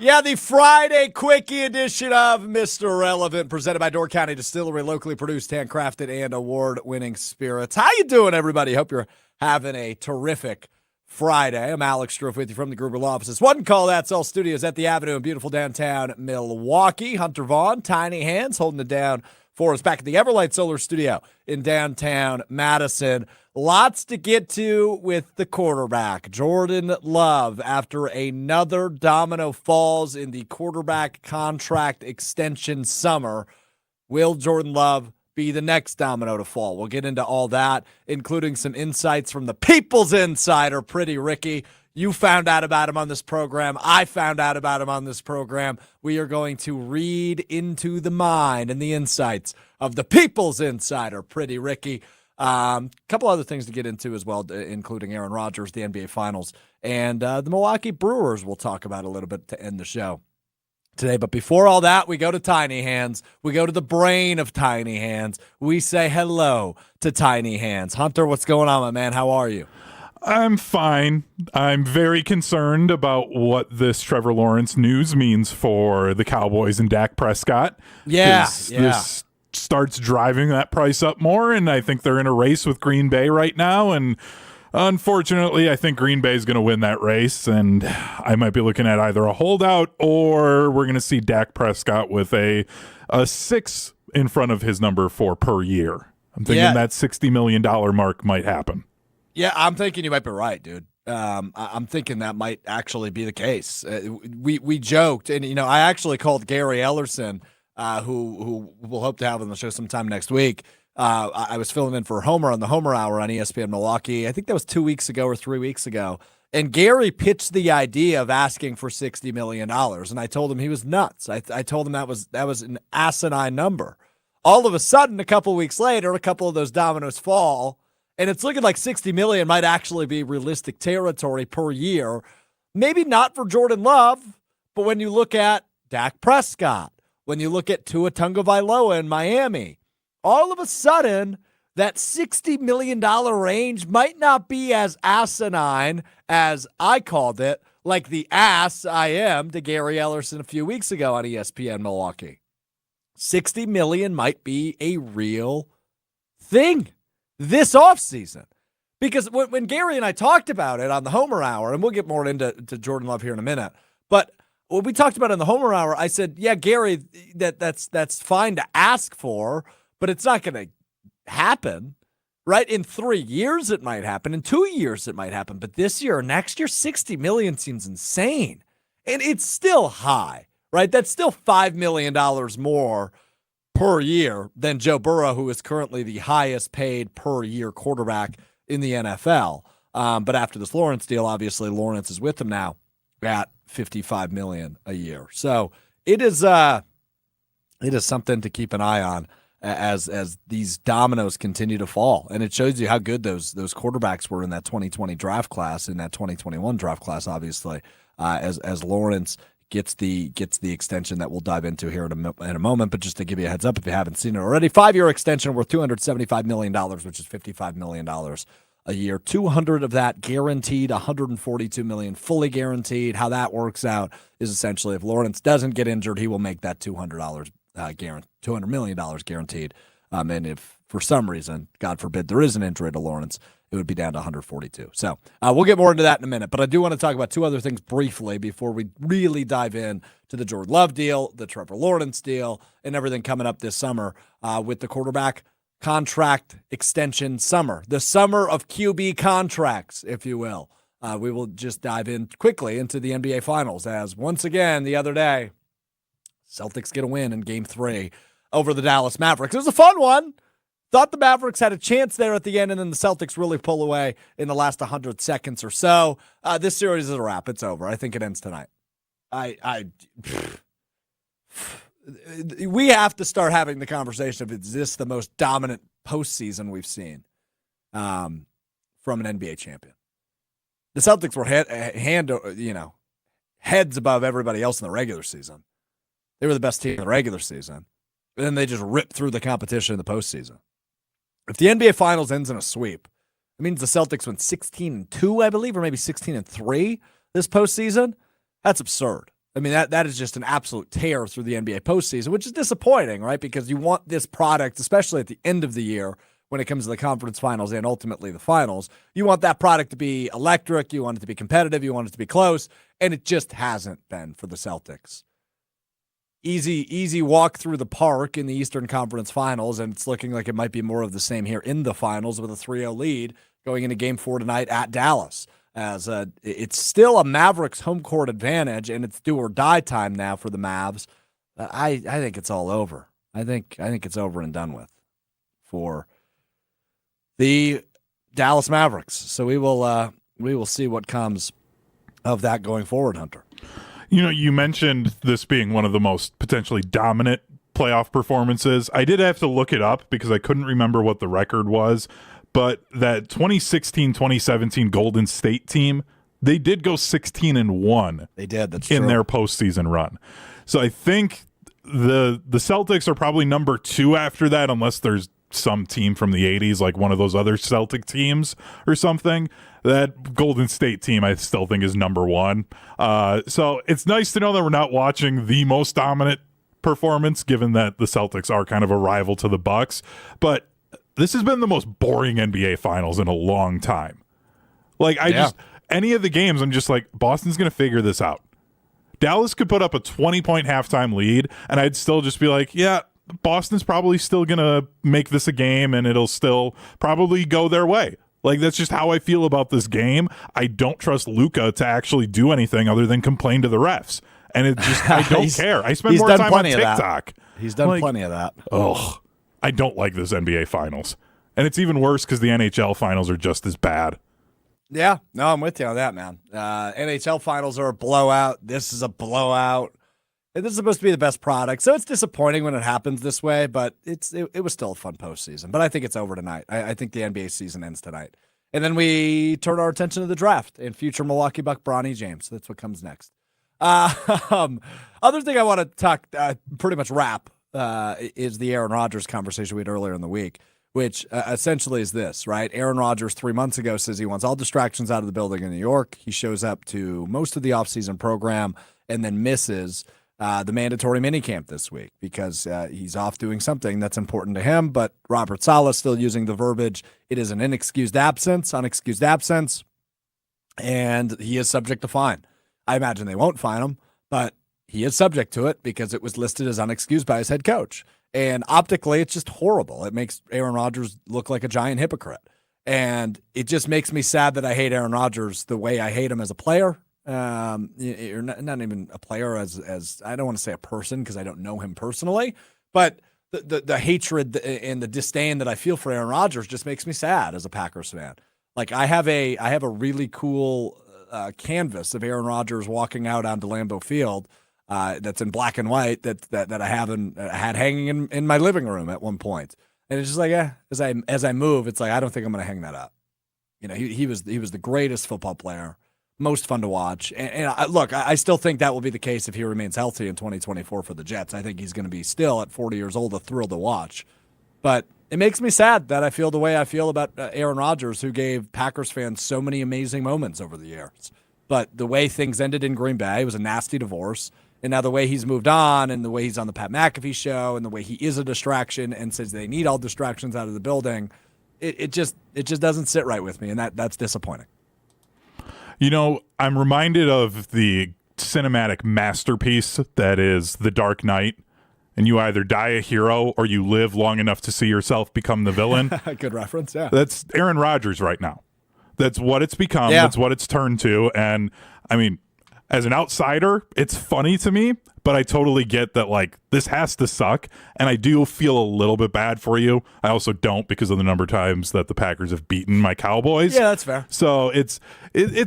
Yeah, the Friday Quickie edition of Mr. Relevant, presented by Door County Distillery, locally produced, handcrafted, and award-winning spirits. How you doing, everybody? Hope you're having a terrific Friday. I'm Alex Strouf with you from the Gruber Law Offices. One call, that's all studios at the Avenue in beautiful downtown Milwaukee. Hunter Vaughn, tiny hands, holding it down for us back at the Everlight Solar Studio in downtown Madison. Lots to get to with the quarterback, Jordan Love, after another domino falls in the quarterback contract extension summer. Will Jordan Love be the next domino to fall? We'll get into all that, including some insights from the People's Insider, Pretty Rickey. You found out about him on this program. I found out about him on this program. We are going to read into the mind and the insights of the People's Insider, Pretty Rickey. Couple other things to get into as well, including Aaron Rodgers, the NBA Finals, and the Milwaukee Brewers we'll talk about a little bit to end the show today. But before all that, we go to Tiny Hands. We go to the brain of Tiny Hands. We say hello to Tiny Hands. Hunter, what's going on, my man? How are you? I'm fine. I'm very concerned about what this Trevor Lawrence news means for the Cowboys and Dak Prescott. This starts driving that price up more, and I think they're in a race with Green Bay right now, and unfortunately, I think Green Bay is going to win that race, and I might be looking at either a holdout or we're going to see Dak Prescott with a 6 in front of his number for per year. I'm thinking that $60 million mark might happen. Yeah, I'm thinking you might be right, dude. I'm thinking that might actually be the case. We joked, and I actually called Gary Ellerson, who we'll hope to have on the show sometime next week. I was filling in for Homer on the Homer Hour on ESPN Milwaukee. I think that was 2 weeks ago or 3 weeks ago. And Gary pitched the idea of asking for $60 million. And I told him he was nuts. I told him that was an asinine number. All of a sudden, a couple weeks later, a couple of those dominoes fall. And it's looking like $60 million might actually be realistic territory per year. Maybe not for Jordan Love, but when you look at Dak Prescott, when you look at Tua Tagovailoa in Miami, all of a sudden, that $60 million range might not be as asinine as I called it, like the ass I am to Gary Ellerson a few weeks ago on ESPN Milwaukee. $60 million might be a real thing this offseason. Because when Gary and I talked about it on the Homer Hour, and we'll get more into Jordan Love here in a minute, but when we talked about it in the Homer Hour, I said, yeah, Gary, that's fine to ask for, but it's not going to happen, right? In 3 years, it might happen. In 2 years, it might happen. But this year or next year, $60 million seems insane. And it's still high, right? That's still $5 million more per year than Joe Burrow, who is currently the highest paid per year quarterback in the NFL. But after this Lawrence deal, obviously Lawrence is with him now at $55 million a year. So it is something to keep an eye on as these dominoes continue to fall. And it shows you how good those quarterbacks were in that 2020 draft class, in that 2021 draft class, obviously, as Lawrence gets the extension that we'll dive into here in a moment. But just to give you a heads up, if you haven't seen it already, 5-year extension worth $275 million, which is $55 million a year. 200 of that guaranteed, $142 million fully guaranteed. How that works out is essentially if Lawrence doesn't get injured, he will make that $200 million guaranteed. And if for some reason, God forbid, there is an injury to Lawrence, it would be down to 142. So we'll get more into that in a minute. But I do want to talk about two other things briefly before we really dive in to the Jordan Love deal, the Trevor Lawrence deal, and everything coming up this summer with the quarterback contract extension summer, the summer of QB contracts, if you will. We will just dive in quickly into the NBA Finals as once again the other day, Celtics get a win in Game 3 over the Dallas Mavericks. It was a fun one. Thought the Mavericks had a chance there at the end, and then the Celtics really pull away in the last 100 seconds or so. This series is a wrap. It's over. I think it ends tonight. We have to start having the conversation of, is this the most dominant postseason we've seen from an NBA champion? The Celtics were heads above everybody else in the regular season. They were the best team in the regular season. And then they just ripped through the competition in the postseason. If the NBA Finals ends in a sweep, it means the Celtics went 16-2, I believe, or maybe 16-3 this postseason. That's absurd. I mean, that is just an absolute tear through the NBA postseason, which is disappointing, right? Because you want this product, especially at the end of the year when it comes to the conference finals and ultimately the finals, you want that product to be electric, you want it to be competitive, you want it to be close, and it just hasn't been for the Celtics. Easy walk through the park in the Eastern Conference Finals, and it's looking like it might be more of the same here in the finals with a 3-0 lead going into Game 4 tonight at Dallas. As it's still a Mavericks home court advantage, and it's do or die time now for the Mavs. I think it's all over. I think it's over and done with for the Dallas Mavericks. So we will see what comes of that going forward, Hunter. You know, you mentioned this being one of the most potentially dominant playoff performances. I did have to look it up because I couldn't remember what the record was. But that 2016-2017 Golden State team, they did go 16-1. They did. That's in true. their postseason run. So I think the Celtics are probably number 2 after that, unless there's some team from the 80s, like one of those other Celtic teams or something. That Golden State team, I still think, is number 1. So it's nice to know that we're not watching the most dominant performance, given that the Celtics are kind of a rival to the Bucks. But this has been the most boring NBA Finals in a long time. Like, any of the games, I'm just like, Boston's going to figure this out. Dallas could put up a 20-point halftime lead, and I'd still just be like, yeah, Boston's probably still going to make this a game, and it'll still probably go their way. Like, that's just how I feel about this game. I don't trust Luka to actually do anything other than complain to the refs. And it just, I don't care. I spend more time on TikTok. He's done plenty of that. Ugh. I don't like this NBA Finals. And it's even worse because the NHL Finals are just as bad. Yeah, no, I'm with you on that, man. NHL Finals are a blowout. This is a blowout. And this is supposed to be the best product. So it's disappointing when it happens this way, but it was still a fun postseason. But I think it's over tonight. I think the NBA season ends tonight. And then we turn our attention to the draft and future Milwaukee Buck Bronny James. That's what comes next. Other thing I want to talk, pretty much wrap, is the Aaron Rodgers conversation we had earlier in the week, which essentially is this, right? Aaron Rodgers 3 months ago says he wants all distractions out of the building in New York. He shows up to most of the offseason program and then misses the mandatory minicamp this week because he's off doing something that's important to him. But Robert Saleh still using the verbiage, it is an unexcused absence, and he is subject to fine. I imagine they won't fine him, but he is subject to it because it was listed as unexcused by his head coach. And optically, it's just horrible. It makes Aaron Rodgers look like a giant hypocrite. And it just makes me sad that I hate Aaron Rodgers the way I hate him as a player. You're not even a player as I don't want to say a person because I don't know him personally, but the hatred and the disdain that I feel for Aaron Rodgers just makes me sad as a Packers fan. Like I have a really cool canvas of Aaron Rodgers walking out onto Lambeau Field that's in black and white that I had hanging in my living room at one point. And it's just like, as I move, it's like, I don't think I'm going to hang that up. You know, he was the greatest football player, most fun to watch. And I still think that will be the case if he remains healthy in 2024 for the Jets. I think he's going to be still at 40 years old, a thrill to watch. But it makes me sad that I feel the way I feel about Aaron Rodgers, who gave Packers fans so many amazing moments over the years. But the way things ended in Green Bay, it was a nasty divorce. And now the way he's moved on and the way he's on the Pat McAfee show and the way he is a distraction and says they need all distractions out of the building, it just doesn't sit right with me, and that's disappointing. You know, I'm reminded of the cinematic masterpiece that is The Dark Knight, and you either die a hero or you live long enough to see yourself become the villain. Good reference, yeah. That's Aaron Rodgers right now. That's what it's become. Yeah. That's what it's turned to. And, I mean, as an outsider, it's funny to me, but I totally get that, like, this has to suck, and I do feel a little bit bad for you. I also don't because of the number of times that the Packers have beaten my Cowboys. Yeah, that's fair. So it's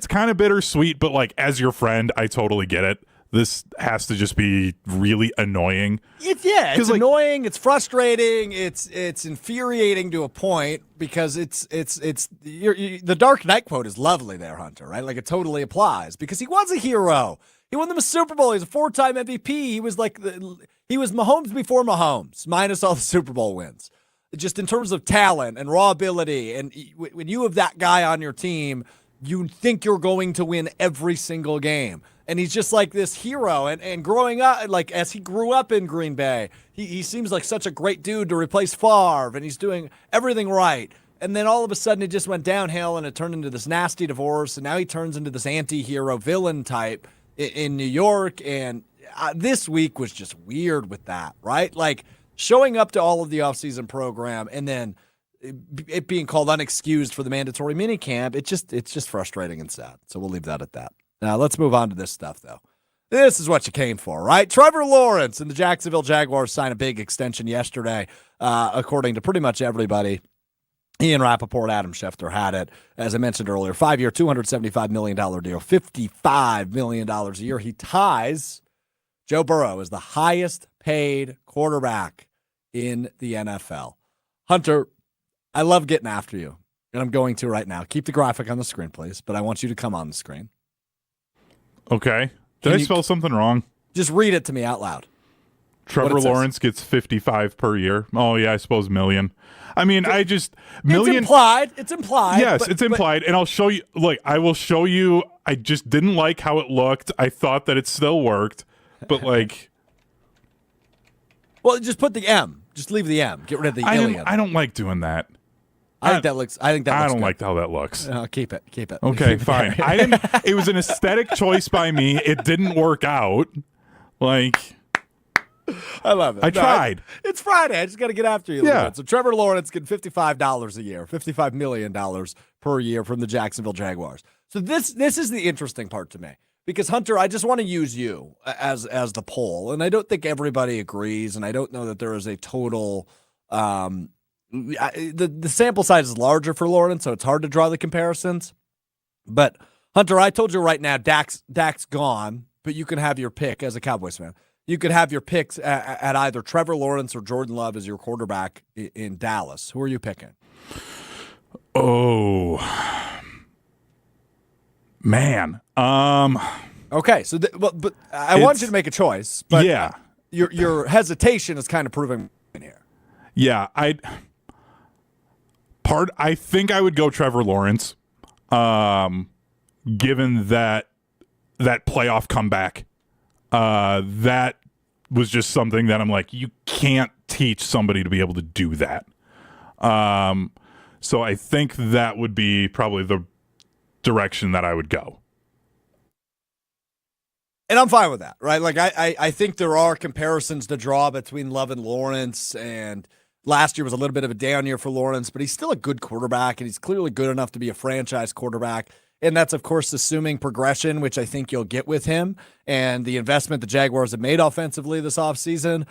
kind of bittersweet, but, like, as your friend, I totally get it. This has to just be really annoying. It's annoying. It's frustrating. It's infuriating to a point because the Dark Knight quote is lovely there, Hunter. Right? Like it totally applies because he was a hero. He won them a Super Bowl. He's a 4-time MVP. He was he was Mahomes before Mahomes, minus all the Super Bowl wins. Just in terms of talent and raw ability, and when you have that guy on your team, you think you're going to win every single game. And he's just like this hero. And growing up, like as he grew up in Green Bay, he seems like such a great dude to replace Favre, and he's doing everything right. And then all of a sudden it just went downhill, and it turned into this nasty divorce, and now he turns into this anti-hero villain type in New York. And this week was just weird with that, right? Like showing up to all of the offseason program and then it being called unexcused for the mandatory minicamp, it's just frustrating and sad. So we'll leave that at that. Now let's move on to this stuff, though. This is what you came for, right? Trevor Lawrence and the Jacksonville Jaguars signed a big extension yesterday, according to pretty much everybody. Ian Rappaport, Adam Schefter had it. As I mentioned earlier, 5-year, $275 million deal, $55 million a year. He ties Joe Burrow as the highest paid quarterback in the NFL. Hunter, I love getting after you, and I'm going to right now. Keep the graphic on the screen, please, but I want you to come on the screen. Okay. Did I spell something wrong? Just read it to me out loud. Trevor Lawrence gets 55 per year. Oh, yeah, I suppose million. I mean, million. It's implied. Yes, it's implied. And I'll show you. Like, I will show you. I just didn't like how it looked. I thought that it still worked, but like. Well, just put the M. Just leave the M. Get rid of the alien. I don't like doing that. I think that looks. I don't good. Like how that looks. Keep it. Okay, fine. I didn't. It was an aesthetic choice by me. It didn't work out. Like. I love it. I tried. It's Friday. I just got to get after you a little bit. So Trevor Lawrence getting $55 a year, $55 million per year from the Jacksonville Jaguars. So this is the interesting part to me. Because, Hunter, I just want to use you as the poll. And I don't think everybody agrees, and I don't know that there is a total the sample size is larger for Lawrence, so it's hard to draw the comparisons. But, Hunter, I told you right now, Dak's gone, but you can have your pick as a Cowboys fan. You could have your picks at either Trevor Lawrence or Jordan Love as your quarterback in Dallas. Who are you picking? Oh, man. Okay, so but I want you to make a choice. But yeah, your hesitation is kind of proving in here. Yeah, I think I would go Trevor Lawrence, given that playoff comeback. That was just something that I'm like, you can't teach somebody to be able to do that. So I think that would be probably the direction that I would go. And I'm fine with that, right? Like I think there are comparisons to draw between Love and Lawrence, and last year was a little bit of a down year for Lawrence, but he's still a good quarterback, and he's clearly good enough to be a franchise quarterback. And that's, of course, assuming progression, which I think you'll get with him. And the investment the Jaguars have made offensively this offseason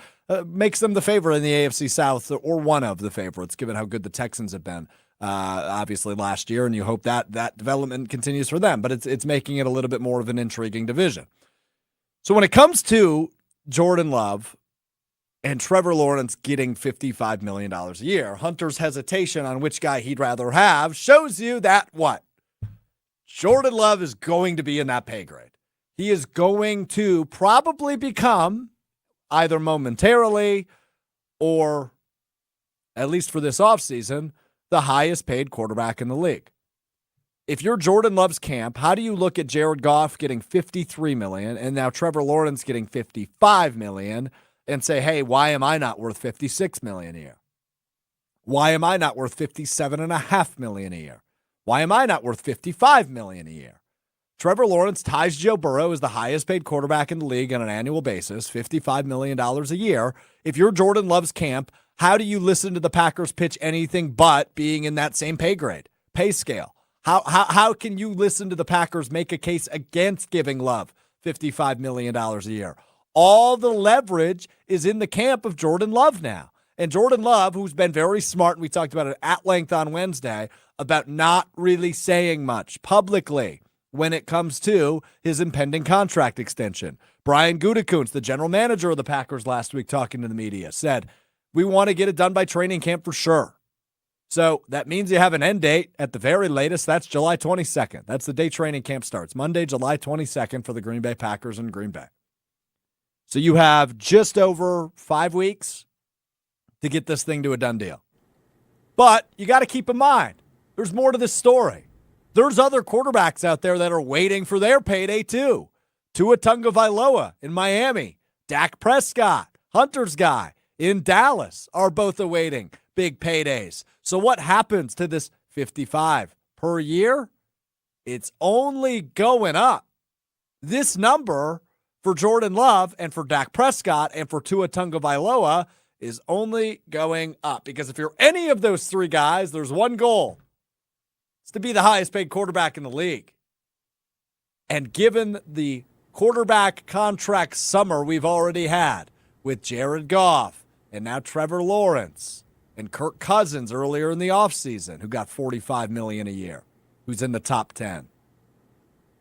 makes them the favorite in the AFC South, or one of the favorites, given how good the Texans have been, obviously, last year. And you hope that development continues for them. But it's making it a little bit more of an intriguing division. So when it comes to Jordan Love and Trevor Lawrence getting $55 million a year, Hunter's hesitation on which guy he'd rather have shows you that what? Jordan Love is going to be in that pay grade. He is going to probably become, either momentarily or at least for this offseason, the highest paid quarterback in the league. If you're Jordan Love's camp, how do you look at Jared Goff getting $53 million and now Trevor Lawrence getting $55 million and say, hey, why am I not worth $56 million a year? Why am I not worth $57.5 million a year? Why am I not worth $55 million a year? Trevor Lawrence ties Joe Burrow as the highest paid quarterback in the league on an annual basis, $55 million a year. If you're Jordan Love's camp, how do you listen to the Packers pitch anything but being in that same pay scale? How can you listen to the Packers make a case against giving Love $55 million a year? All the leverage is in the camp of Jordan Love now. And Jordan Love, who's been very smart, and we talked about it at length on Wednesday, about not really saying much publicly when it comes to his impending contract extension. Brian Gutekunst, the general manager of the Packers last week, talking to the media, said, we want to get it done by training camp for sure. So that means you have an end date at the very latest. That's July 22nd. That's the day training camp starts. Monday, July 22nd for the Green Bay Packers in Green Bay. So you have just over 5 weeks to get this thing to a done deal. But you got to keep in mind, there's more to this story. There's other quarterbacks out there that are waiting for their payday too. Tua Tagovailoa in Miami, Dak Prescott, Hunter's guy in Dallas are both awaiting big paydays. So what happens to this 55 per year? It's only going up. This number for Jordan Love and for Dak Prescott and for Tua Tagovailoa is only going up, because if you're any of those three guys, there's one goal. It's to be the highest paid quarterback in the league. And given the quarterback contract summer we've already had with Jared Goff and now Trevor Lawrence and Kirk Cousins earlier in the offseason, who got $45 million a year, who's in the top 10.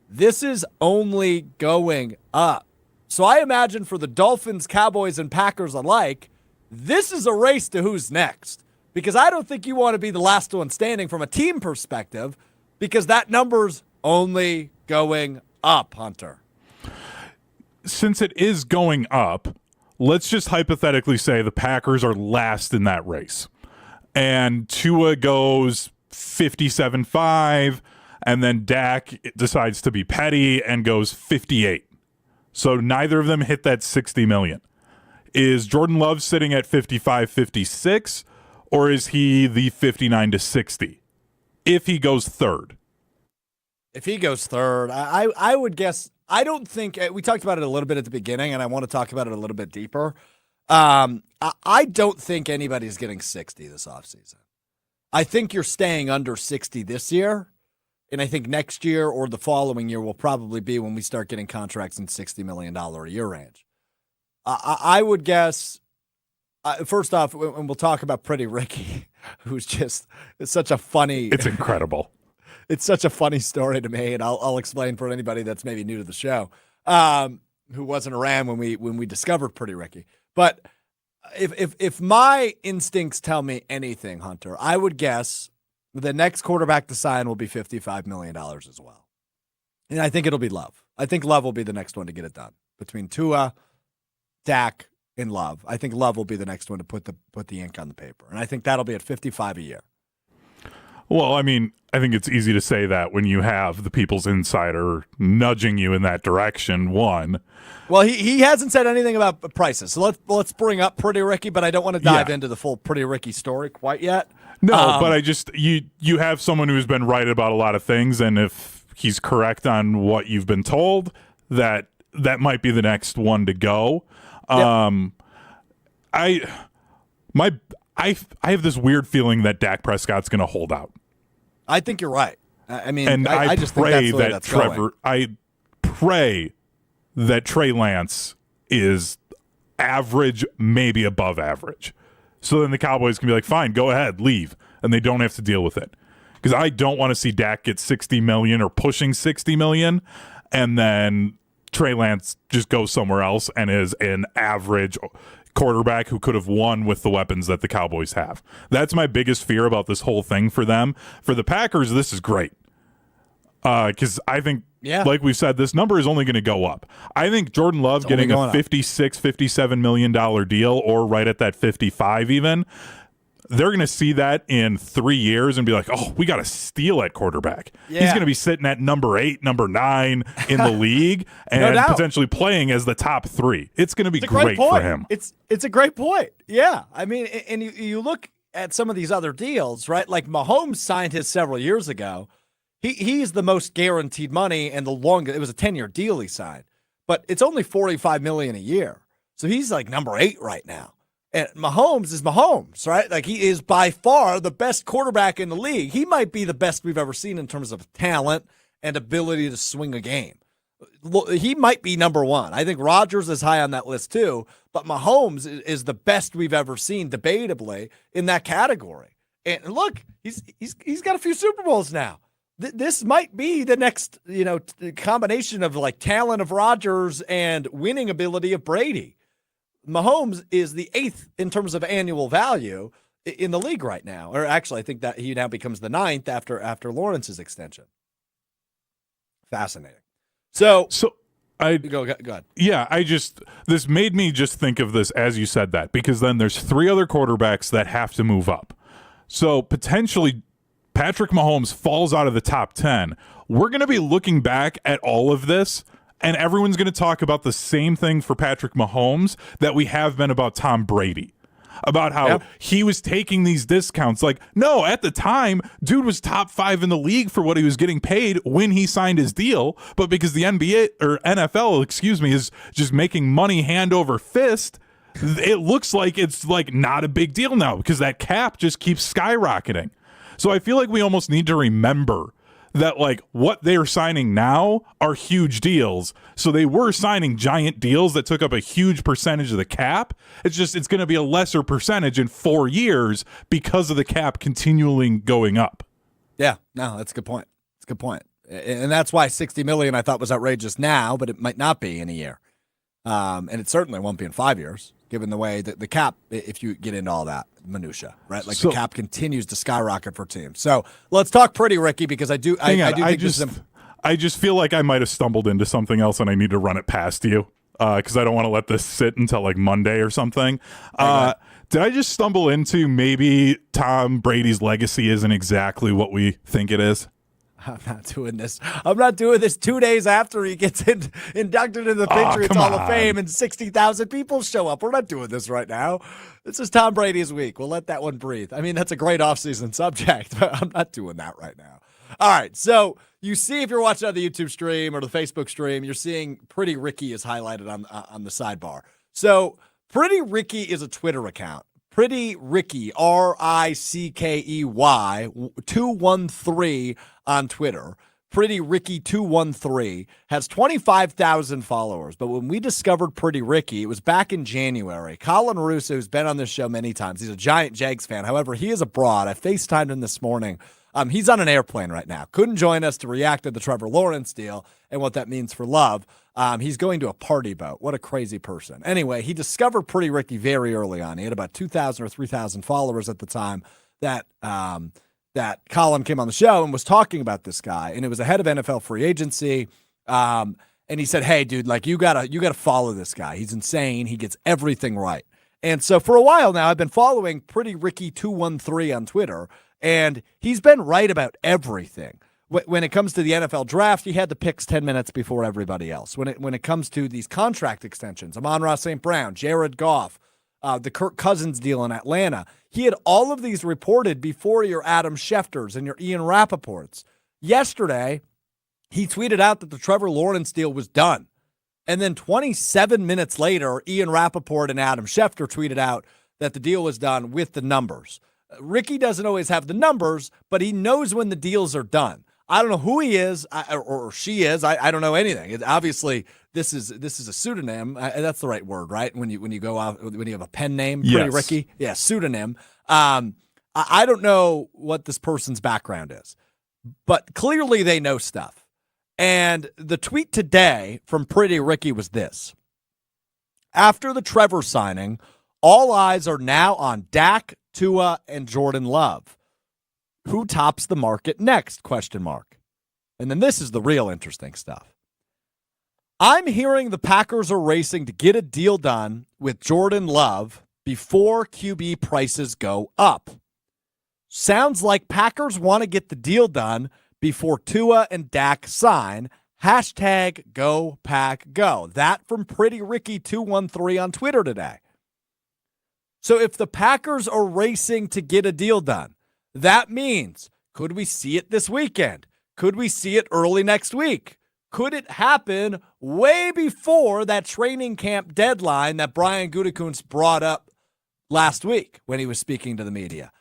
This is only going up. So I imagine for the Dolphins, Cowboys, and Packers alike, this is a race to who's next. Because I don't think you want to be the last one standing from a team perspective, because that number's only going up, Hunter. Since it is going up, let's just hypothetically say the Packers are last in that race. And Tua goes 57.5, and then Dak decides to be petty and goes 58. So neither of them hit that $60 million. Is Jordan Love sitting at 55, 56, or is he the 59 to 60? If he goes third. If he goes third, I would guess, I don't think, we talked about it a little bit at the beginning, and I want to talk about it a little bit deeper. I don't think anybody's getting 60 this offseason. I think you're staying under 60 this year, and I think next year or the following year will probably be when we start getting contracts in $60 million a year range. I would guess, first off, and we'll talk about Pretty Rickey, who's just, it's such a funny. It's incredible. It's such a funny story to me, and I'll explain for anybody that's maybe new to the show, who wasn't around when we discovered Pretty Rickey. But if my instincts tell me anything, Hunter, I would guess the next quarterback to sign will be $55 million as well. And I think it'll be Love. I think Love will be the next one to get it done. Between Tua, Dak, and Love, I think Love will be the next one to put the ink on the paper. And I think that'll be at 55 a year. Well, I mean, I think it's easy to say that when you have the People's Insider nudging you in that direction, one. Well, he hasn't said anything about prices. So let's bring up Pretty Rickey, but I don't want to dive into the full Pretty Rickey story quite yet. No, but I just, you have someone who's been right about a lot of things, and if he's correct on what you've been told, that might be the next one to go. Yep. I have this weird feeling that Dak Prescott's going to hold out. I think you're right. I mean, and I just think that's the way that's going. I pray that Trey Lance is average, maybe above average. So then the Cowboys can be like, fine, go ahead, leave. And they don't have to deal with it. Because I don't want to see Dak get $60 million or pushing $60 million, and then Trey Lance just goes somewhere else and is an average quarterback who could have won with the weapons that the Cowboys have. That's my biggest fear about this whole thing for them. For the Packers, this is great. Because I think, like we said, this number is only going to go up. I think Jordan Love getting a $56, $57 million deal, or right at that 55 even, they're going to see that in 3 years and be like, oh, we got a steal at quarterback. Yeah. He's going to be sitting at number 8, number 9 in the league and potentially playing as the top 3. It's going to be great for him. It's a great point. Yeah. I mean, and you look at some of these other deals, right? Like Mahomes signed his several years ago. He's the most guaranteed money and the longest. It was a 10-year deal he signed, but it's only $45 million a year. So he's like number 8 right now. And Mahomes is Mahomes, right? Like, he is by far the best quarterback in the league. He might be the best we've ever seen in terms of talent and ability to swing a game. He might be number 1. I think Rodgers is high on that list too, but Mahomes is the best we've ever seen, debatably, in that category. And look, he's got a few Super Bowls now. This might be the next, combination of like talent of Rodgers and winning ability of Brady. Mahomes is the 8th in terms of annual value in the league right now. Or actually, I think that he now becomes the 9th after Lawrence's extension. Fascinating. So I go ahead. Yeah, this made me just think of this as you said that, because then there's 3 other quarterbacks that have to move up. So potentially Patrick Mahomes falls out of the top 10, we're going to be looking back at all of this, and everyone's going to talk about the same thing for Patrick Mahomes that we have been about Tom Brady. About how he was taking these discounts. Like, no, at the time, dude was top 5 in the league for what he was getting paid when he signed his deal. But because the NFL, is just making money hand over fist, it looks like it's like not a big deal now because that cap just keeps skyrocketing. So I feel like we almost need to remember that like what they're signing now are huge deals. So they were signing giant deals that took up a huge percentage of the cap. It's going to be a lesser percentage in 4 years because of the cap continually going up. Yeah, no, that's a good point. It's a good point. And that's why $60 million I thought was outrageous now, but it might not be in a year. And it certainly won't be in 5 years, given the way that the cap, if you get into all that minutia, right? Like the cap continues to skyrocket for teams. So let's talk Pretty Rickey because I just feel like I might have stumbled into something else and I need to run it past you because I don't want to let this sit until like Monday or something. Did I just stumble into maybe Tom Brady's legacy isn't exactly what we think it is? I'm not doing this. I'm not doing this 2 days after he gets inducted into the Patriots Hall of Fame and 60,000 people show up. We're not doing this right now. This is Tom Brady's week. We'll let that one breathe. I mean, that's a great offseason subject, but I'm not doing that right now. All right, so you see if you're watching on the YouTube stream or the Facebook stream, you're seeing Pretty Rickey is highlighted on the sidebar. So Pretty Rickey is a Twitter account. Pretty Rickey, Rickey, 213 on Twitter. Pretty Rickey 213 has 25,000 followers. But when we discovered Pretty Rickey, it was back in January. Colin Russo, who's been on this show many times, he's a giant Jags fan. However, he is abroad. I FaceTimed him this morning. He's on an airplane right now. Couldn't join us to react to the Trevor Lawrence deal and what that means for love. He's going to a party boat. What a crazy person. Anyway, he discovered Pretty Rickey very early on. He had about 2,000 or 3,000 followers at the time that Colin came on the show and was talking about this guy. And it was ahead of NFL free agency. And he said, hey, dude, like you gotta follow this guy. He's insane. He gets everything right. And so for a while now, I've been following Pretty Rickey 213 on Twitter. And he's been right about everything. When it comes to the NFL draft, he had the picks 10 minutes before everybody else. When it comes to these contract extensions, Amon-Ra St. Brown, Jared Goff, the Kirk Cousins deal in Atlanta, he had all of these reported before your Adam Schefters and your Ian Rappaports. Yesterday, he tweeted out that the Trevor Lawrence deal was done. And then 27 minutes later, Ian Rappaport and Adam Schefter tweeted out that the deal was done with the numbers. Ricky doesn't always have the numbers, but he knows when the deals are done. I don't know who he is or she is. I don't know anything. Obviously, this is a pseudonym. That's the right word, right? When you go out, when you have a pen name, Pretty Rickey, yeah, pseudonym. I don't know what this person's background is, but clearly they know stuff. And the tweet today from Pretty Rickey was this: after the Trevor signing, all eyes are now on Dak, Tua, and Jordan Love. Who tops the market next? ? And then this is the real interesting stuff. I'm hearing the Packers are racing to get a deal done with Jordan Love before QB prices go up. Sounds like Packers want to get the deal done before Tua and Dak sign. #GoPackGo. That from Pretty Rickey 213 on Twitter today. So if the Packers are racing to get a deal done, that means, could we see it this weekend? Could we see it early next week? Could it happen way before that training camp deadline that Brian Gutekunst brought up last week when he was speaking to the media?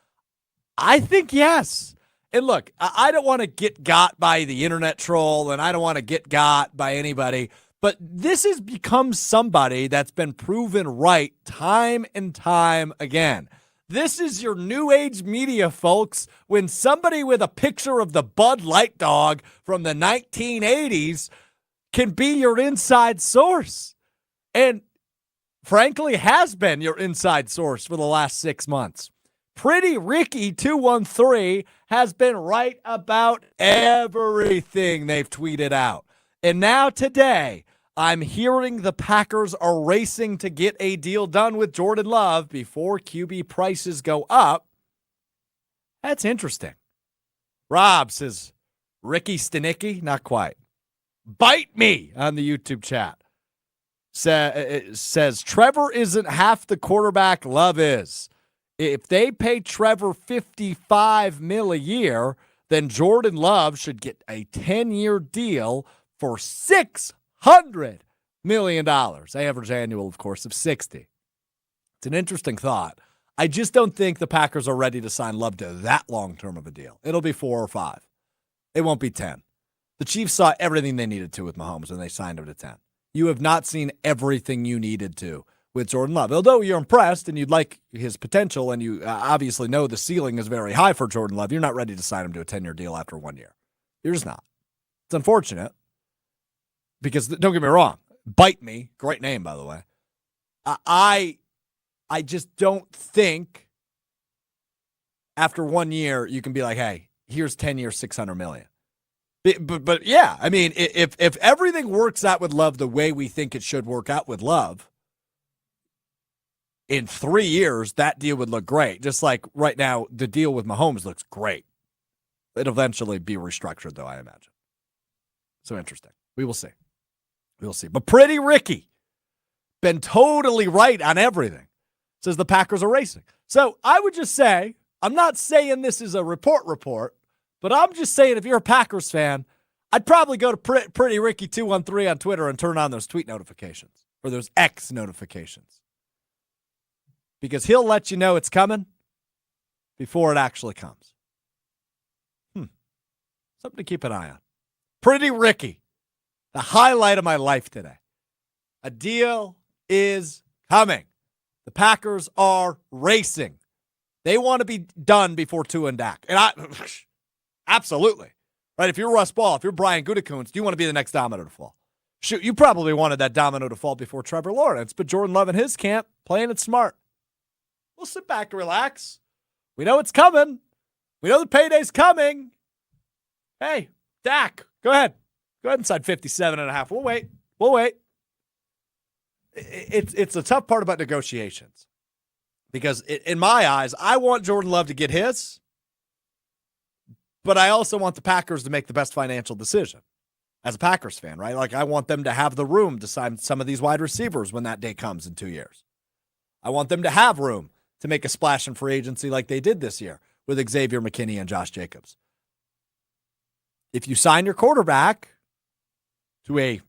I think yes. And look, I don't want to get got by the internet troll, and I don't want to get got by anybody, but this has become somebody that's been proven right time and time again. This is your new age media, folks. When somebody with a picture of the Bud Light dog from the 1980s can be your inside source, and frankly has been your inside source for the last 6 months. Pretty Rickey 213 has been right about everything they've tweeted out. And now today, I'm hearing the Packers are racing to get a deal done with Jordan Love before QB prices go up. That's interesting. Rob says, Ricky Stanicki? Not quite. Bite me on the YouTube chat. Says, Trevor isn't half the quarterback Love is. If they pay Trevor $55 million a year, then Jordan Love should get a 10-year deal for $600 million. Average annual, of course, of $60 million. It's an interesting thought. I just don't think the Packers are ready to sign Love to that long-term of a deal. It'll be 4 or 5. It won't be 10. The Chiefs saw everything they needed to with Mahomes when they signed him to 10. You have not seen everything you needed to with Jordan Love. Although you're impressed and you'd like his potential and you obviously know the ceiling is very high for Jordan Love, you're not ready to sign him to a 10-year deal after 1 year. You're just not. It's unfortunate because, don't get me wrong, Bite Me, great name, by the way. I just don't think after 1 year you can be like, hey, here's 10 years, $600 million. But yeah, I mean, if everything works out with Love the way we think it should work out with Love, in 3 years, that deal would look great. Just like right now, the deal with Mahomes looks great. It'll eventually be restructured, though, I imagine. So interesting. We will see. We will see. But Pretty Rickey, been totally right on everything. Says the Packers are racing. So I would just say, I'm not saying this is a report, but I'm just saying if you're a Packers fan, I'd probably go to Pretty Rickey 213 on Twitter and turn on those tweet notifications or those X notifications. Because he'll let you know it's coming before it actually comes. Something to keep an eye on. Pretty Rickey, the highlight of my life today. A deal is coming. The Packers are racing. They want to be done before Tua and Dak. And absolutely. Right? If you're Russ Ball, if you're Brian Gutekunst, do you want to be the next domino to fall? Shoot, you probably wanted that domino to fall before Trevor Lawrence, but Jordan Love and his camp playing it smart. We'll sit back and relax. We know it's coming. We know the payday's coming. Hey, Dak, go ahead. Go ahead and sign 57.5. We'll wait. It's a tough part about negotiations because in my eyes, I want Jordan Love to get his, but I also want the Packers to make the best financial decision as a Packers fan, right? Like I want them to have the room to sign some of these wide receivers when that day comes in 2 years. I want them to have room to make a splash in free agency like they did this year with Xavier McKinney and Josh Jacobs. If you sign your quarterback to a,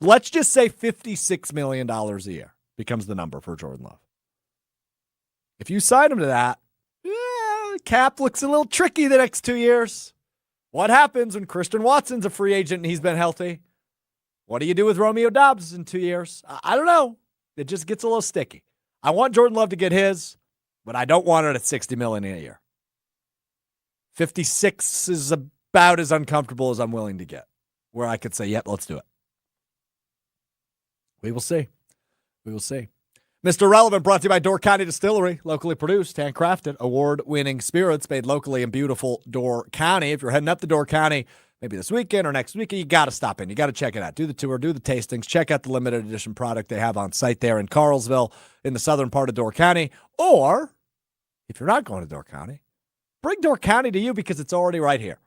let's just say $56 million a year becomes the number for Jordan Love. If you sign him to that, cap looks a little tricky the next 2 years. What happens when Christian Watson's a free agent and he's been healthy? What do you do with Romeo Doubs in 2 years? I don't know. It just gets a little sticky. I want Jordan Love to get his, but I don't want it at $60 million a year. 56 is about as uncomfortable as I'm willing to get, where I could say, yep, let's do it. We will see. We will see. Mr. Relevant brought to you by Door County Distillery, locally produced, handcrafted, award-winning spirits made locally in beautiful Door County. If you're heading up to Door County, maybe this weekend or next weekend, you got to stop in. You got to check it out. Do the tour, do the tastings, check out the limited edition product they have on site there in Carlsville in the southern part of Door County. Or, if you're not going to Door County, bring Door County to you because it's already right here.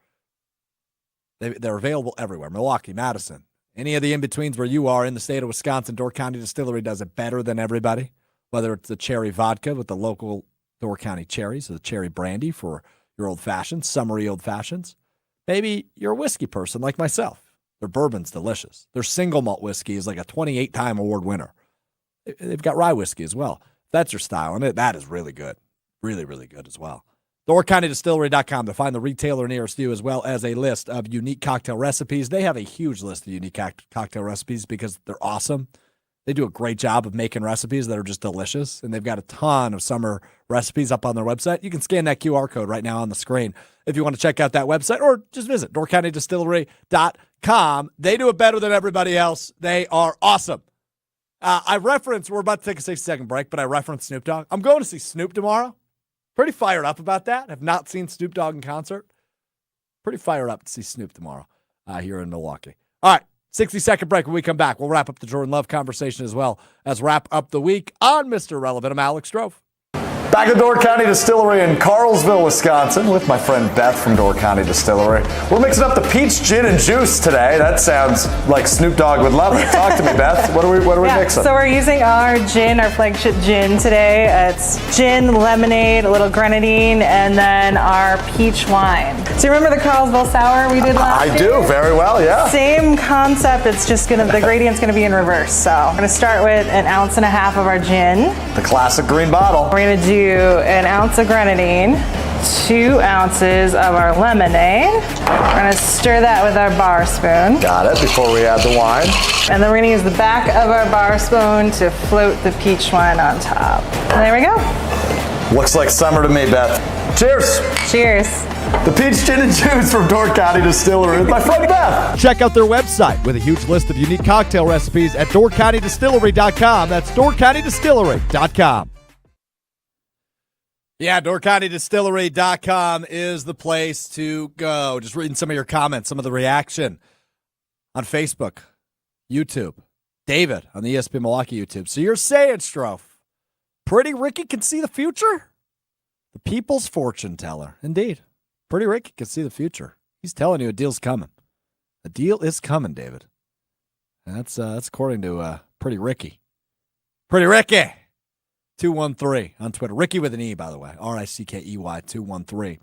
They're available everywhere. Milwaukee, Madison, any of the in-betweens where you are in the state of Wisconsin, Door County Distillery does it better than everybody. Whether it's the cherry vodka with the local Door County cherries or the cherry brandy for your old-fashions, summery old-fashions. Maybe you're a whiskey person like myself. Their bourbon's delicious. Their single malt whiskey is like a 28-time award winner. They've got rye whiskey as well. That's your style, and that is really good. Really, really good as well. DoorCountyDistillery.com to find the retailer nearest you as well as a list of unique cocktail recipes. They have a huge list of unique cocktail recipes because they're awesome. They do a great job of making recipes that are just delicious, and they've got a ton of summer recipes up on their website. You can scan that QR code right now on the screen if you want to check out that website, or just visit DoorCountyDistillery.com. They do it better than everybody else. They are awesome. We're about to take a 6-second break, but I referenced Snoop Dogg. I'm going to see Snoop tomorrow. Pretty fired up about that. Have not seen Snoop Dogg in concert. Pretty fired up to see Snoop tomorrow here in Milwaukee. All right, 60-second break. When we come back, we'll wrap up the Jordan Love conversation as well as wrap up the week on Mr. Relevant. I'm Alex Strouf. Back at Door County Distillery in Carlsville, Wisconsin, with my friend Beth from Door County Distillery. We're mixing up the peach gin and juice today. That sounds like Snoop Dogg would love it. Talk to me, Beth. What are we mixing? So we're using our gin, our flagship gin today. It's gin, lemonade, a little grenadine, and then our peach wine. So you remember the Carlsville sour we did last year? I do, very well, yeah. Same concept. It's just the gradient's gonna be in reverse. So I'm gonna start with 1.5 ounces of our gin. The classic green bottle. We're gonna do 1 ounce of grenadine, 2 ounces of our lemonade. We're gonna stir that with our bar spoon. Got it, before we add the wine. And then we're gonna use the back of our bar spoon to float the peach wine on top. And there we go. Looks like summer to me, Beth. Cheers. Cheers. The peach gin and juice from Door County Distillery with my friend Beth. Check out their website with a huge list of unique cocktail recipes at doorcountydistillery.com. That's doorcountydistillery.com. Yeah, doorcountydistillery.com is the place to go. Just reading some of your comments, some of the reaction on Facebook, YouTube. David on the ESPN Milwaukee YouTube. So you're saying, Strouf, Pretty Rickey can see the future? The people's fortune teller. Indeed. Pretty Rickey can see the future. He's telling you a deal's coming. A deal is coming, David. And that's according to Pretty Rickey. Pretty Rickey. 213 on Twitter. Ricky with an E, by the way. Rickey 213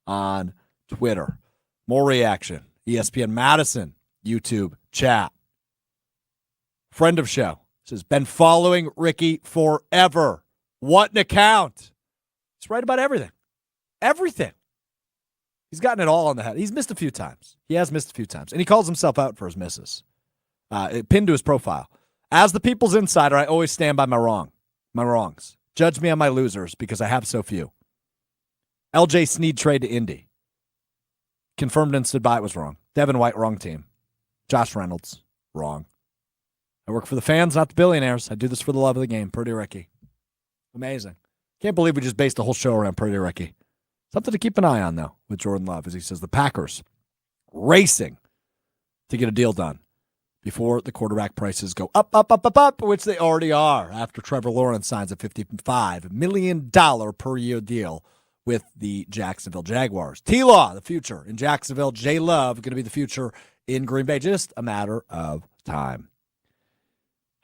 on Twitter. More reaction. ESPN Madison YouTube chat. Friend of show says, been following Ricky forever. What an account. He's right about everything. Everything. He's gotten it all on the head. He's missed a few times. He has missed a few times. And he calls himself out for his misses. Pinned to his profile. As the people's insider, I always stand by my wrongs. Judge me on my losers because I have so few. LJ Snead trade to Indy. Confirmed and stood by it was wrong. Devin White, wrong team. Josh Reynolds, wrong. I work for the fans, not the billionaires. I do this for the love of the game. Pretty Rickey. Amazing. Can't believe we just based the whole show around Pretty Rickey. Something to keep an eye on, though, with Jordan Love, as he says the Packers racing to get a deal done before the quarterback prices go up, which they already are after Trevor Lawrence signs a $55 million per year deal with the Jacksonville Jaguars. T-Law, the future in Jacksonville. J-Love going to be the future in Green Bay. Just a matter of time.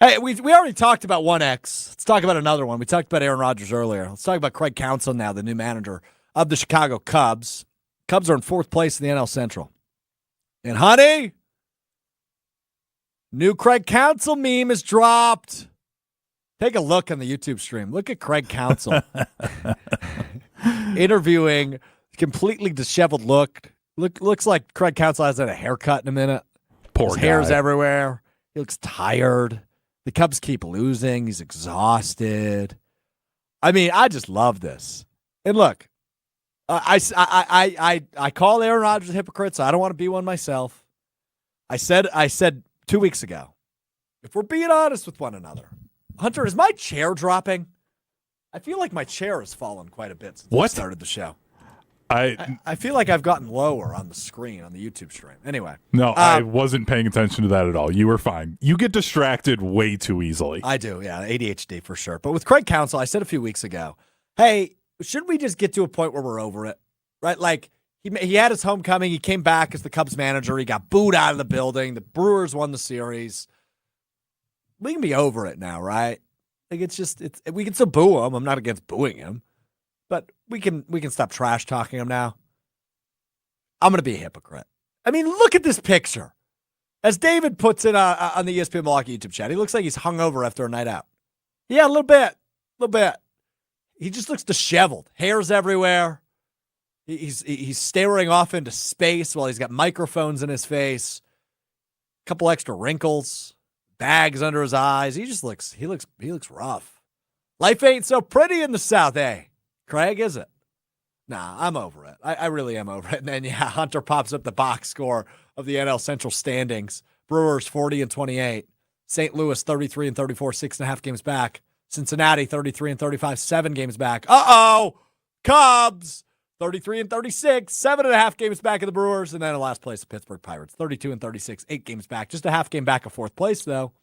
Hey, we already talked about 1X. Let's talk about another one. We talked about Aaron Rodgers earlier. Let's talk about Craig Counsell now, the new manager of the Chicago Cubs. Cubs are in 4th place in the NL Central. And honey, new Craig Counsell meme is dropped. Take a look on the YouTube stream. Look at Craig Counsell interviewing, completely disheveled look. Looks like Craig Counsell hasn't had a haircut in a minute. Poor His guy. hair's everywhere. He looks tired. The Cubs keep losing. He's exhausted. I mean, I just love this. And look, I call Aaron Rodgers a hypocrite, so I don't want to be one myself. I said 2 weeks ago, if we're being honest with one another, Hunter, is my chair dropping? I feel like my chair has fallen quite a bit since we started the show. I feel like I've gotten lower on the screen on the YouTube stream. Anyway. No, I wasn't paying attention to that at all. You were fine. You get distracted way too easily. I do, yeah. ADHD for sure. But with Craig Counsell, I said a few weeks ago, hey, should we just get to a point where we're over it? Right? Like, he had his homecoming. He came back as the Cubs manager. He got booed out of the building. The Brewers won the series. We can be over it now, right? Like, we can still boo him. I'm not against booing him. But we can stop trash talking him now. I'm going to be a hypocrite. I mean, look at this picture. As David puts it on the ESPN Milwaukee YouTube chat, he looks like he's hungover after a night out. Yeah, a little bit. He just looks disheveled. Hair's everywhere. He's staring off into space while he's got microphones in his face. A couple extra wrinkles, bags under his eyes. He looks rough. Life ain't so pretty in the South, eh? Craig, is it? Nah, I'm over it. I really am over it. And then, yeah, Hunter pops up the box score of the NL Central standings. Brewers 40-28. St. Louis 33-34, 6.5 games back. Cincinnati 33-35, 7 games back. Cubs 33-36, 7.5 games back of the Brewers. And then in last place, the Pittsburgh Pirates 32-36, 8 games back. Just a half game back of 4th place, though,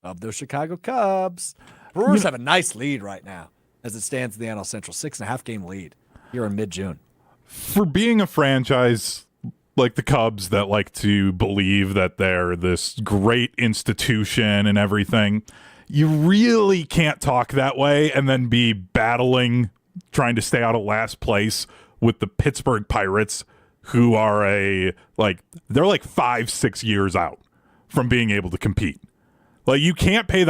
of the Chicago Cubs. Brewers have a nice lead right now. as it stands in the NL Central. 6.5 game lead here in mid-June. For being a franchise like the Cubs that like to believe that they're this great institution and everything, you really can't talk that way and then be battling, trying to stay out of last place with the Pittsburgh Pirates, who are they're like 5-6 years out from being able to compete. Like, you can't have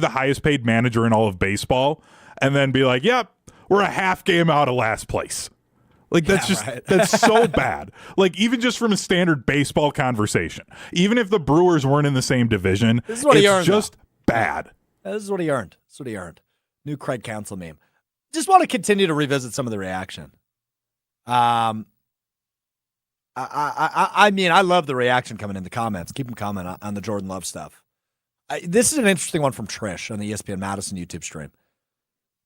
the highest paid manager in all of baseball and then be like, yep, we're a half game out of last place. Like, that's right. That's so bad. Like, even just from a standard baseball conversation, even if the Brewers weren't in the same division, this is what he earned, it's just bad. This is what he earned. This is what he earned. New Craig Counsell meme. Just want to continue to revisit some of the reaction. I mean, I love the reaction coming in the comments. Keep them coming on the Jordan Love stuff. This is an interesting one from Trish on the ESPN Madison YouTube stream.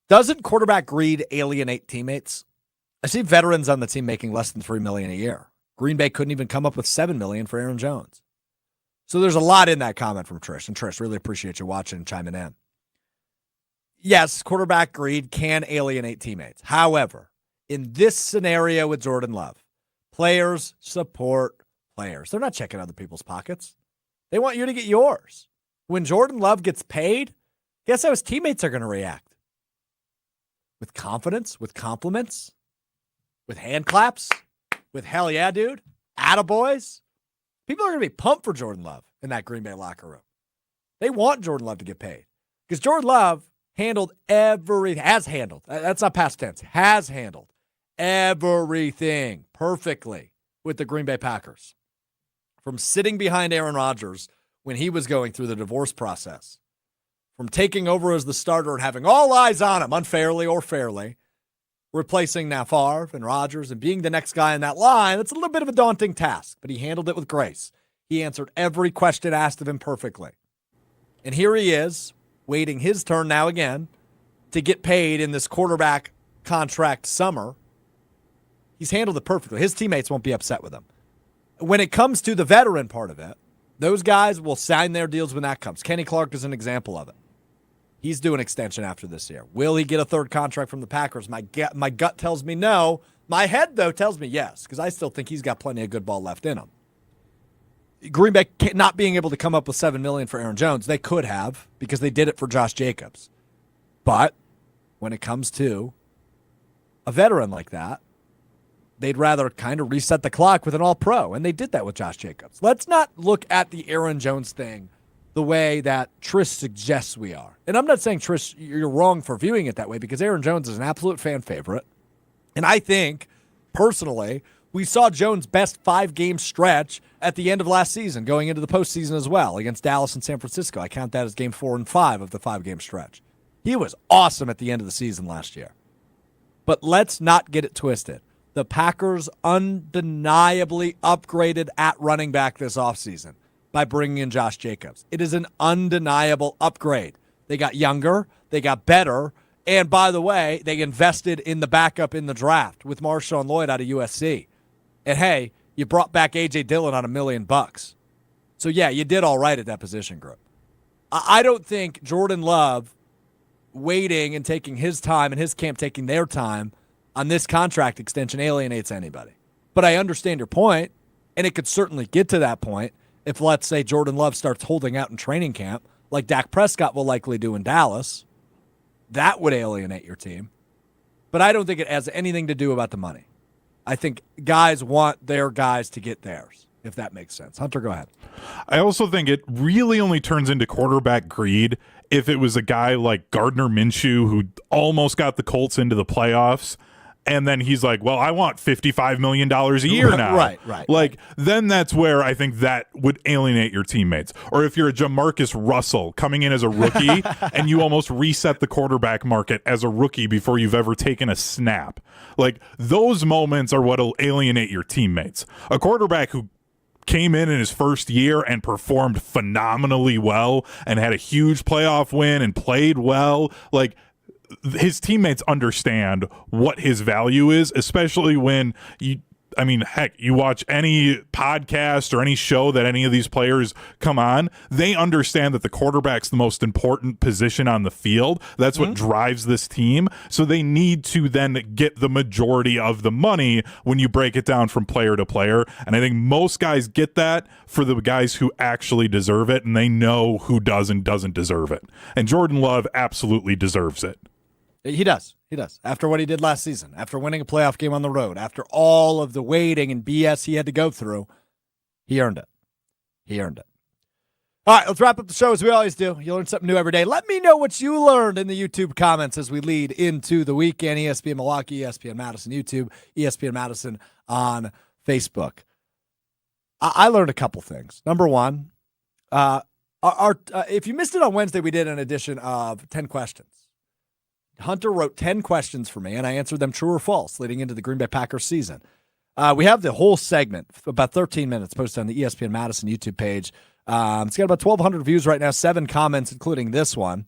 Doesn't quarterback greed alienate teammates? I see veterans on the team making less than $3 million a year. Green Bay couldn't even come up with $7 million for Aaron Jones. So there's a lot in that comment from Trish. And Trish, really appreciate you watching and chiming in. Yes, quarterback greed can alienate teammates. However, in this scenario with Jordan Love, players support players. They're not checking other people's pockets. They want you to get yours. When Jordan Love gets paid, guess how his teammates are going to react? With confidence, with compliments, with hand claps, with hell yeah, dude, attaboys. People are going to be pumped for Jordan Love in that Green Bay locker room. They want Jordan Love to get paid because Jordan Love has handled, that's not past tense, has handled everything perfectly with the Green Bay Packers. From sitting behind Aaron Rodgers when he was going through the divorce process, from taking over as the starter and having all eyes on him, unfairly or fairly, replacing now Favre and Rodgers and being the next guy in that line. That's a little bit of a daunting task, but he handled it with grace. He answered every question asked of him perfectly. And here he is, waiting his turn now again to get paid in this quarterback contract summer. He's handled it perfectly. His teammates won't be upset with him. When it comes to the veteran part of it, those guys will sign their deals when that comes. Kenny Clark is an example of it. He's due an extension after this year. Will he get a third contract from the Packers? My gut tells me no. My head, though, tells me yes, because I still think he's got plenty of good ball left in him. Green Bay not being able to come up with $7 million for Aaron Jones, they could have, because they did it for Josh Jacobs. But when it comes to a veteran like that, they'd rather kind of reset the clock with an all-pro, and they did that with Josh Jacobs. Let's not look at the Aaron Jones thing the way that Trish suggests we are. And I'm not saying, Trish, you're wrong for viewing it that way, because Aaron Jones is an absolute fan favorite. And I think, personally, we saw Jones' best 5-game stretch at the end of last season, going into the postseason as well, against Dallas and San Francisco. I count that as game 4 and 5 of the 5-game stretch. He was awesome at the end of the season last year. But let's not get it twisted. The Packers undeniably upgraded at running back this offseason by bringing in Josh Jacobs. It is an undeniable upgrade. They got younger, they got better, and by the way, they invested in the backup in the draft with Marshawn Lloyd out of USC. And hey, you brought back A.J. Dillon on $1 million. So yeah, you did all right at that position group. I don't think Jordan Love waiting and taking his time and his camp taking their time on this contract extension alienates anybody. But I understand your point, and it could certainly get to that point if, let's say, Jordan Love starts holding out in training camp, like Dak Prescott will likely do in Dallas. That would alienate your team. But I don't think it has anything to do about the money. I think guys want their guys to get theirs, if that makes sense. Hunter, go ahead. I also think it really only turns into quarterback greed if it was a guy like Gardner Minshew who almost got the Colts into the playoffs. And then he's like, well, I want $55 million a year now. Right. Like, then that's where I think that would alienate your teammates. Or if you're a Jamarcus Russell coming in as a rookie and you almost reset the quarterback market as a rookie before you've ever taken a snap. Like, those moments are what'll alienate your teammates. A quarterback who came in his first year and performed phenomenally well and had a huge playoff win and played well, like, his teammates understand what his value is, especially when I mean, heck, you watch any podcast or any show that any of these players come on, they understand that the quarterback's the most important position on the field. That's what drives this team. So they need to then get the majority of the money when you break it down from player to player. And I think most guys get that for the guys who actually deserve it, and they know who does and doesn't deserve it. And Jordan Love absolutely deserves it. He does. He does. After what he did last season, after winning a playoff game on the road, after all of the waiting and BS he had to go through, he earned it. He earned it. All right, let's wrap up the show as we always do. You learn something new every day. Let me know what you learned in the YouTube comments as we lead into the weekend. ESPN Milwaukee, ESPN Madison YouTube, ESPN Madison on Facebook. I learned a couple things. Number one, if you missed it on Wednesday, we did an edition of 10 questions. Hunter wrote 10 questions for me, and I answered them true or false leading into the Green Bay Packers season. We have the whole segment, about 13 minutes, posted on the ESPN Madison YouTube page. It's got about 1,200 views right now, 7 comments, including this one.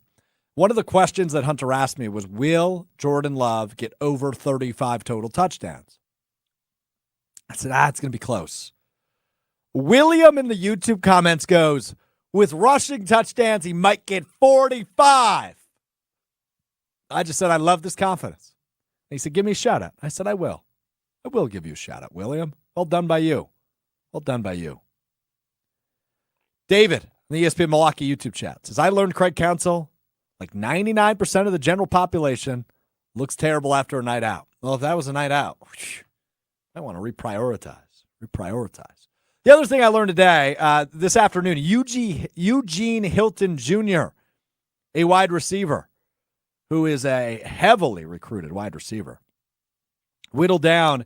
One of the questions that Hunter asked me was, will Jordan Love get over 35 total touchdowns? I said, it's going to be close. William in the YouTube comments goes, with rushing touchdowns, he might get 45. I just said, I love this confidence. And he said, give me a shout out. I said, I will. I will give you a shout out, William. Well done by you. Well done by you. David, in the ESPN Milwaukee YouTube chat, says, I learned Craig Counsell, like 99% of the general population, looks terrible after a night out. Well, if that was a night out, I want to reprioritize. The other thing I learned today, this afternoon, Eugene Hilton Jr., a wide receiver, who is a heavily recruited wide receiver, whittled down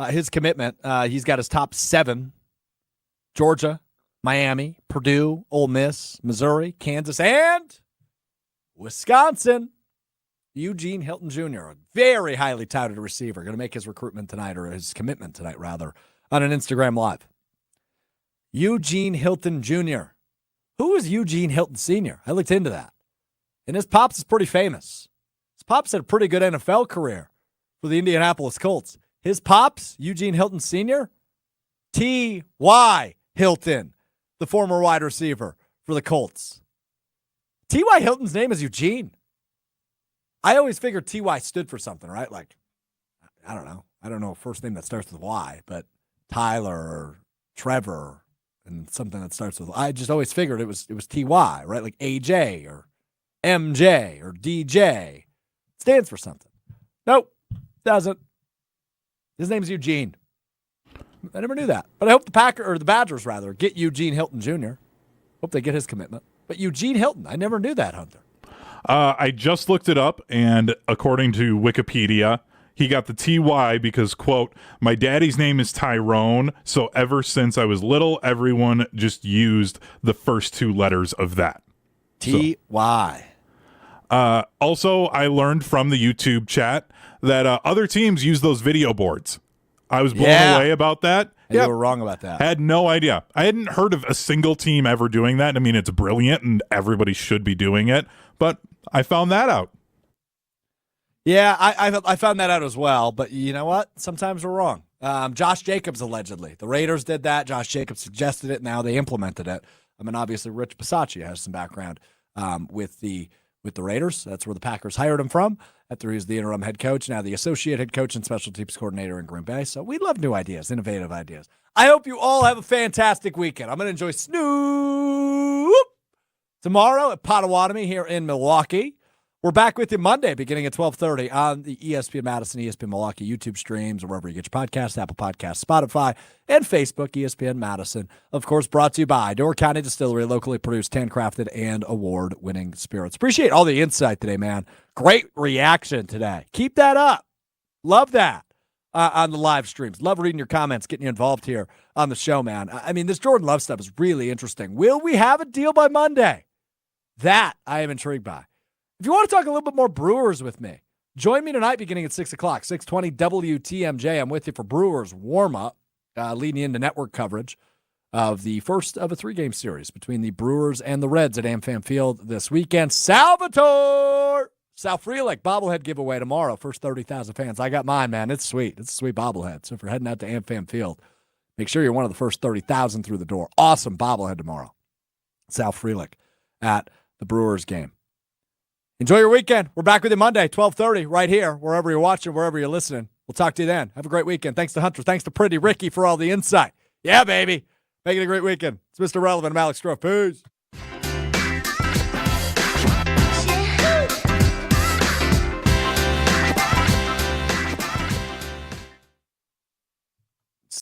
his commitment. He's got his top 7, Georgia, Miami, Purdue, Ole Miss, Missouri, Kansas, and Wisconsin. Eugene Hilton Jr., a very highly touted receiver, going to make his recruitment tonight, or his commitment tonight, rather, on an Instagram Live. Eugene Hilton Jr. Who is Eugene Hilton Sr.? I looked into that. And his pops is pretty famous. His pops had a pretty good NFL career for the Indianapolis Colts. His pops, Eugene Hilton Sr., T.Y. Hilton, the former wide receiver for the Colts. T.Y. Hilton's name is Eugene. I always figured T.Y. stood for something, right? Like, I don't know. I don't know a first name that starts with Y, but Tyler or Trevor and something that starts with, I just always figured it was T.Y., right? Like A.J. or M.J. or D.J. Stands for something. Nope, doesn't. His name's Eugene. I never knew that. But I hope the Badgers, get Eugene Hilton Jr. Hope they get his commitment. But Eugene Hilton, I never knew that, Hunter. I just looked it up, and according to Wikipedia, he got the TY because, quote, my daddy's name is Tyrone, so ever since I was little, everyone just used the first 2 letters of that. TY. Also, I learned from the YouTube chat that other teams use those video boards. I was blown away about that. And you were wrong about that. I had no idea. I hadn't heard of a single team ever doing that. I mean, it's brilliant, and everybody should be doing it, but I found that out. Yeah, I found that out as well, but you know what? Sometimes we're wrong. Josh Jacobs, allegedly. The Raiders did that. Josh Jacobs suggested it. Now they implemented it. I mean, obviously, Rich Bisaccia has some background with the Raiders. That's where the Packers hired him from. After he was the interim head coach, now the associate head coach and special teams coordinator in Green Bay. So we love new ideas, innovative ideas. I hope you all have a fantastic weekend. I'm going to enjoy Snoop tomorrow at Potawatomi here in Milwaukee. We're back with you Monday beginning at 12:30 on the ESPN Madison, ESPN Milwaukee YouTube streams, or wherever you get your podcasts, Apple Podcasts, Spotify, and Facebook, ESPN Madison. Of course, brought to you by Door County Distillery, locally produced, handcrafted, and award-winning spirits. Appreciate all the insight today, man. Great reaction today. Keep that up. Love that on the live streams. Love reading your comments, getting you involved here on the show, man. I mean, this Jordan Love stuff is really interesting. Will we have a deal by Monday? That I am intrigued by. If you want to talk a little bit more Brewers with me, join me tonight beginning at 6 o'clock, 620 WTMJ. I'm with you for Brewers warm-up, leading into network coverage of the first of a 3-game series between the Brewers and the Reds at AmFam Field this weekend. Salvatore Sal Frelick bobblehead giveaway tomorrow. First 30,000 fans. I got mine, man. It's sweet. It's a sweet bobblehead. So if you're heading out to AmFam Field, make sure you're one of the first 30,000 through the door. Awesome bobblehead tomorrow. Sal Frelick at the Brewers game. Enjoy your weekend. We're back with you Monday, 12:30, right here, wherever you're watching, wherever you're listening. We'll talk to you then. Have a great weekend. Thanks to Hunter. Thanks to Pretty Rickey for all the insight. Yeah, baby. Make it a great weekend. It's Mr. Relevant. I'm Alex Strouf. Peace.